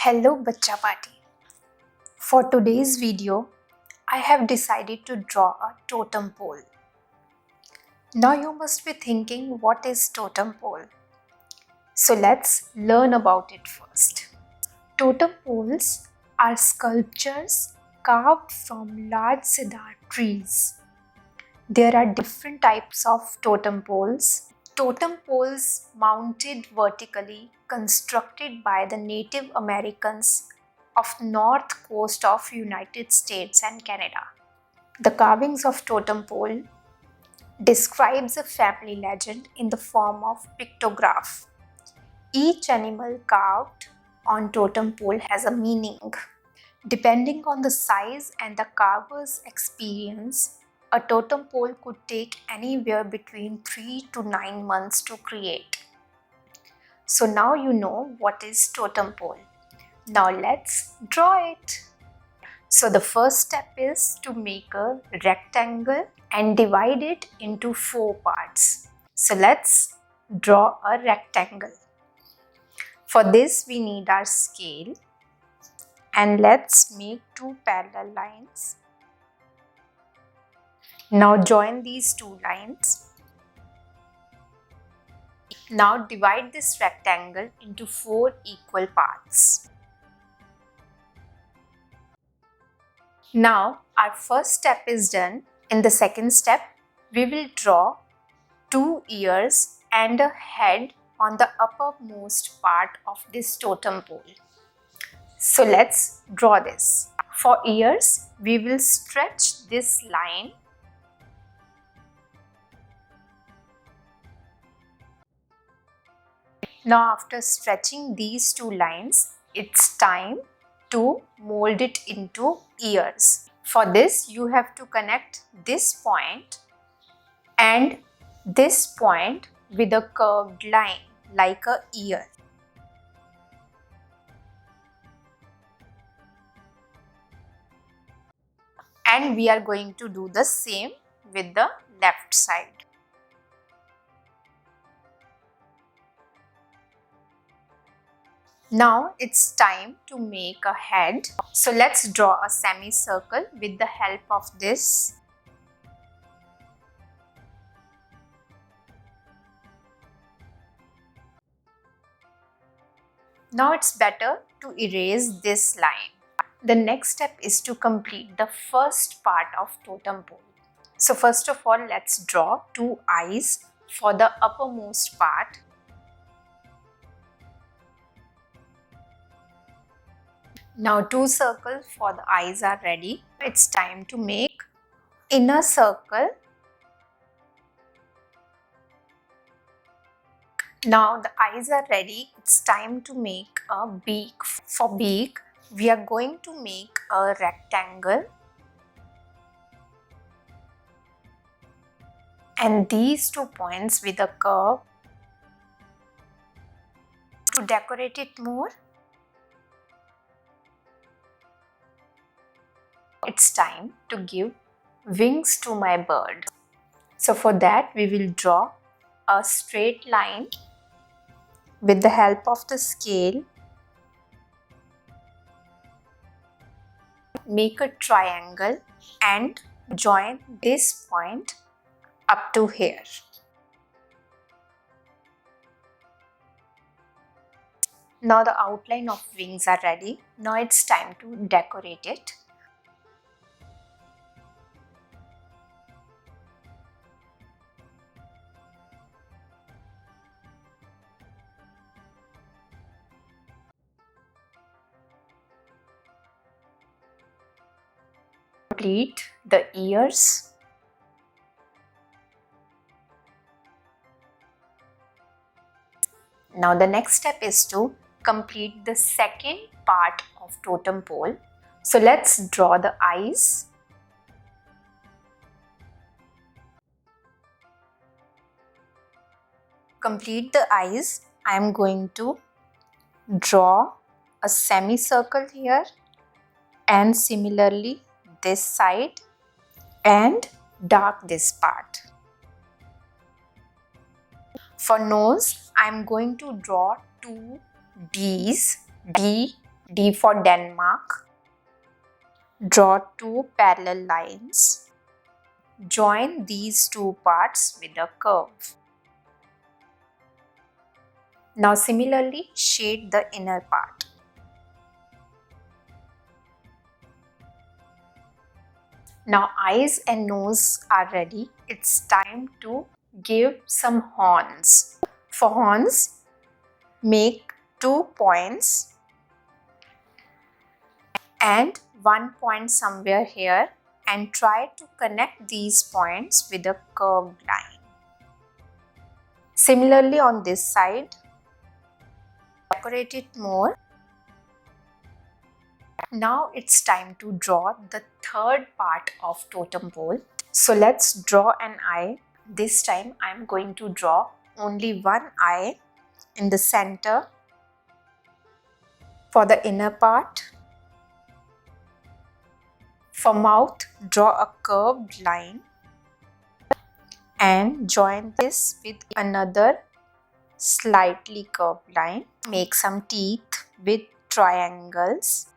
Hello Bacha Party. For today's video, I have decided to draw a totem pole. Now you must be thinking, what is totem pole? So let's learn about it first. Totem poles are sculptures carved from large cedar trees. There are different types of totem poles. Totem poles mounted vertically, constructed by the Native Americans of north coast of United States and Canada. The carvings of totem pole describes a family legend in the form of pictograph. Each animal carved on totem pole has a meaning. Depending on the size and the carver's experience, a totem pole could take anywhere between 3 to 9 months to create. So now you know what is totem pole. Now let's draw it. So the first step is to make a rectangle and divide it into 4 parts. So let's draw a rectangle. For this we need our scale. And let's make 2 parallel lines. Now join these 2 lines. Now divide this rectangle into 4 equal parts. Now our first step is done. In the second step, we will draw 2 ears and a head on the uppermost part of this totem pole. So let's draw this. For ears, we will stretch this line. Now after stretching these 2 lines, it's time to mold it into ears. For this, you have to connect this point and this point with a curved line like a ear. And we are going to do the same with the left side. Now it's time to make a head. So let's draw a semicircle with the help of this. Now it's better to erase this line. The next step is to complete the first part of totem pole. So first of all, let's draw 2 eyes for the uppermost part. Now 2 circles for the eyes are ready. It's time to make inner circle. Now the eyes are ready. It's time to make a beak. For beak, we are going to make a rectangle. And these 2 points with a curve. To decorate it more, it's time to give wings to my bird. So for that, we will draw a straight line with the help of the scale. Make a triangle and join this point up to here. Now the outline of wings are ready. Now it's time to decorate it. Complete the ears. Now the next step is to complete the second part of totem pole. So let's draw the eyes. Complete the eyes, I am going to draw a semicircle here and similarly this side and dark this part. For nose, I am going to draw 2 D's, D, D for Denmark. Draw two parallel lines. Join these two parts with a curve. Now similarly shade the inner part. Now eyes and nose are ready. It's time to give some horns. For horns, make 2 points and 1 point somewhere here, and try to connect these points with a curved line. Similarly on this side, decorate it more. Now it's time to draw the third part of totem pole. So let's draw an eye. This time I'm going to draw only one eye in the center. For the inner part, for mouth, draw a curved line and join this with another slightly curved line. Make some teeth with triangles.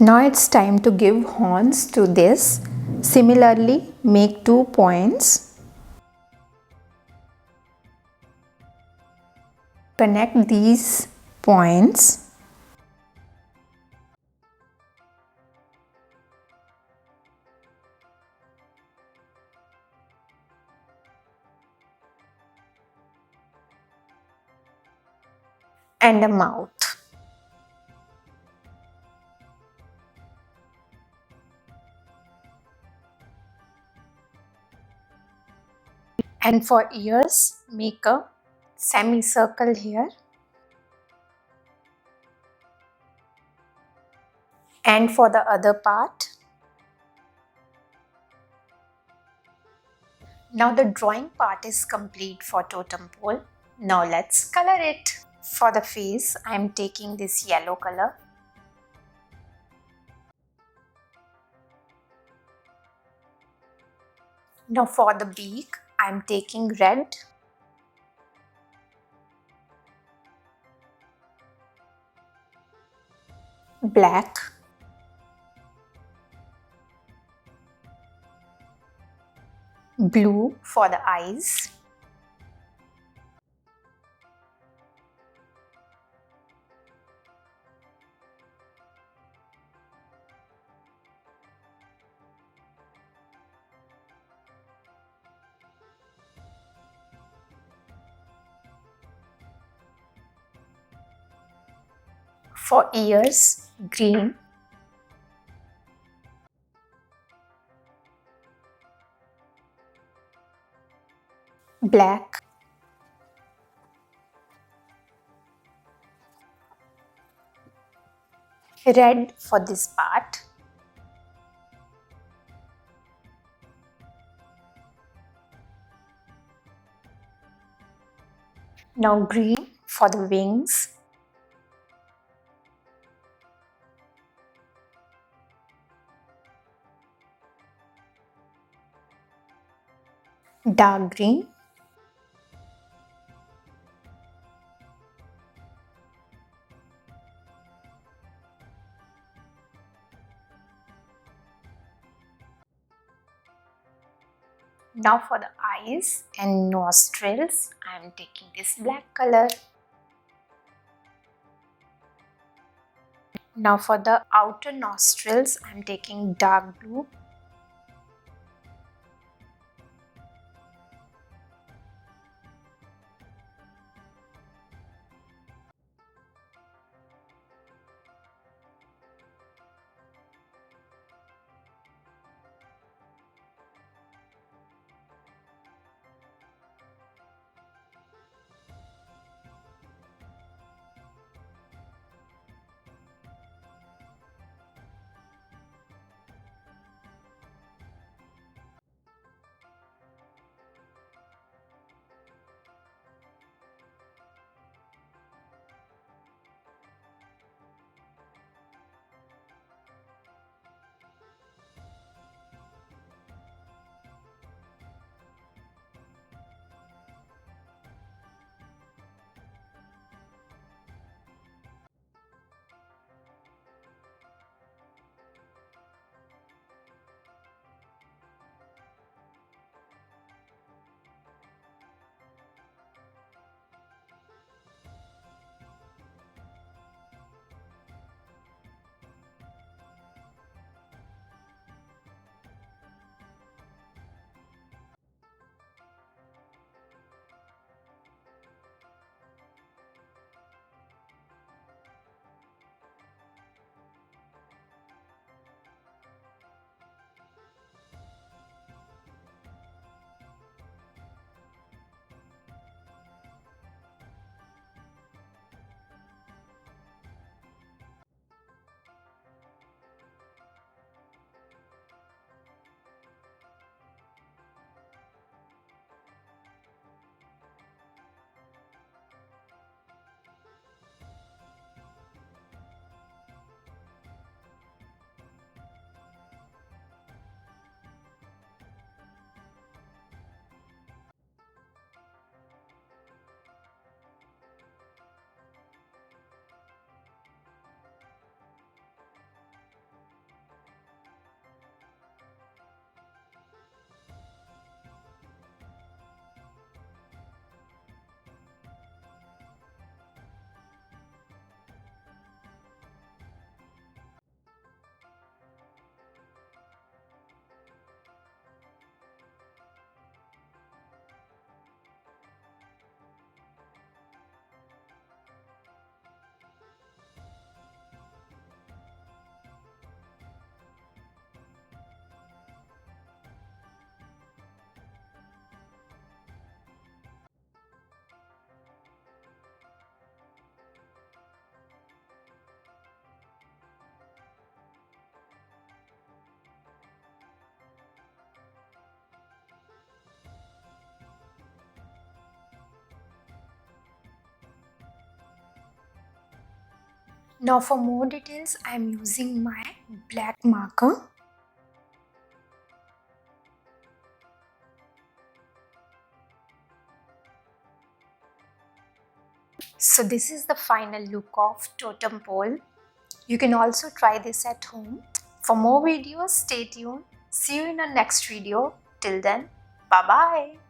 Now it's time to give horns to this. Similarly, make 2 points. Connect these points. And a mouth. And for ears, make a semicircle here. And for the other part. Now the drawing part is complete for totem pole. Now let's color it. For the face, I am taking this yellow color. Now for the beak, I am taking red. Black. Blue for the eyes. For ears, green. Black. Red for this part. Now green for the wings. Dark green. Now for the eyes and nostrils, I am taking this black color. Now for the outer nostrils, I am taking dark blue. Now for more details, I am using my black marker. So this is the final look of Totem Pole. You can also try this at home. For more videos, stay tuned. See you in our next video. Till then, bye bye.